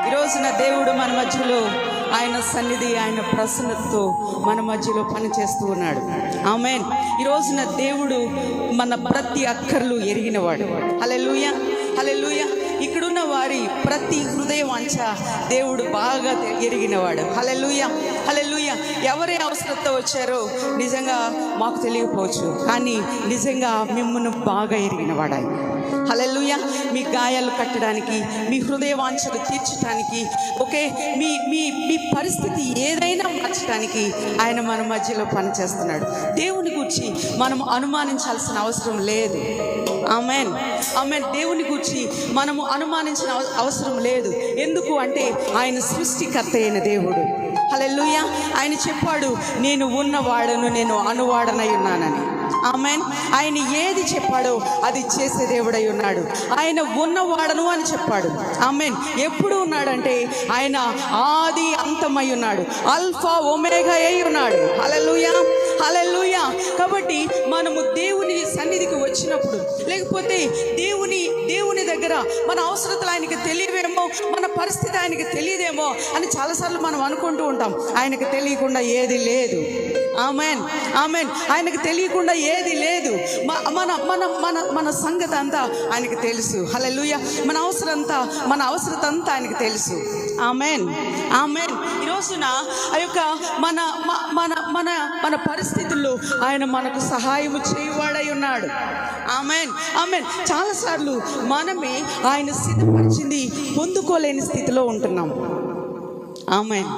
ఈరోజున దేవుడు మన మధ్యలో ఆయన సన్నిధి, ఆయన ప్రసన్నతతో మన మధ్యలో పనిచేస్తూ ఉన్నాడు. ఆమేన్. ఈరోజున దేవుడు మన ప్రతి అక్కర్లు ఎరిగినవాడు. హల్లెలూయా, హల్లెలూయా. ఇక్కడున్న వారి ప్రతి హృదయ వాంఛ దేవుడు బాగా ఎరిగినవాడు. హల్లెలూయా, హల్లెలూయా. ఎవరి అవసరత వచ్చారో నిజంగా మాకు తెలియకపోవచ్చు, కానీ నిజంగా మిమ్మల్ని బాగా ఎరిగినవాడు ఆయన. హల్లెలూయా. మీ గాయాలు కట్టడానికి, మీ హృదయ వాంఛలు తీర్చడానికి, ఓకే, మీ మీ మీ పరిస్థితి ఏదైనా మార్చడానికి ఆయన మన మధ్యలో పనిచేస్తున్నాడు. దేవుని గురించి మనం అనుమానించాల్సిన అవసరం లేదు. ఆమేన్, ఆమేన్. దేవుని గురించి మనము అనుమానించిన అవసరం లేదు. ఎందుకు అంటే ఆయన సృష్టికర్త అయిన దేవుడు. హల్లెలూయా. ఆయన చెప్పాడు, నేను ఉన్నవాడను, నేను అనువాడనై ఉన్నానని. ఆమేన్. ఆయన ఏది చెప్పాడో అది చేసే దేవుడై ఉన్నాడు. ఆయన ఉన్నవాడను అని చెప్పాడు. ఆమేన్. ఎప్పుడు ఉన్నాడంటే ఆయన ఆది అంతమై ఉన్నాడు, ఆల్ఫా ఒమేగా అయి ఉన్నాడు. హల్లెలూయా, హల్లెలూయా. కాబట్టి మనము దేవుని సన్నిధికి వచ్చినప్పుడు, లేకపోతే దేవుని దగ్గర మన అవసరతలు ఆయనకి తెలియవేమో, మన పరిస్థితి ఆయనకి తెలియదేమో అని చాలాసార్లు మనం అనుకుంటూ ఉంటాం. ఆయనకు తెలియకుండా ఏది లేదు. ఆమేన్, ఆమేన్. ఆయనకు తెలియకుండా ఏది లేదు. మన మన మన మన సంగతి అంతా ఆయనకు తెలుసు. హల్లెలూయా. మన అవసరత అంతా ఆయనకు తెలుసు. ఆమేన్, ఆమేన్. ఈరోజున ఆ యొక్క మన మన మన మన పరిస్థితుల్లో ఆయన మనకు సహాయము చేయువాడై ఉన్నాడు. ఆమేన్, ఆమేన్. చాలాసార్లు మనమే ఆయన సిద్ధపరిచింది పొందుకోలేని స్థితిలో ఉంటున్నాం. ఆమేన్.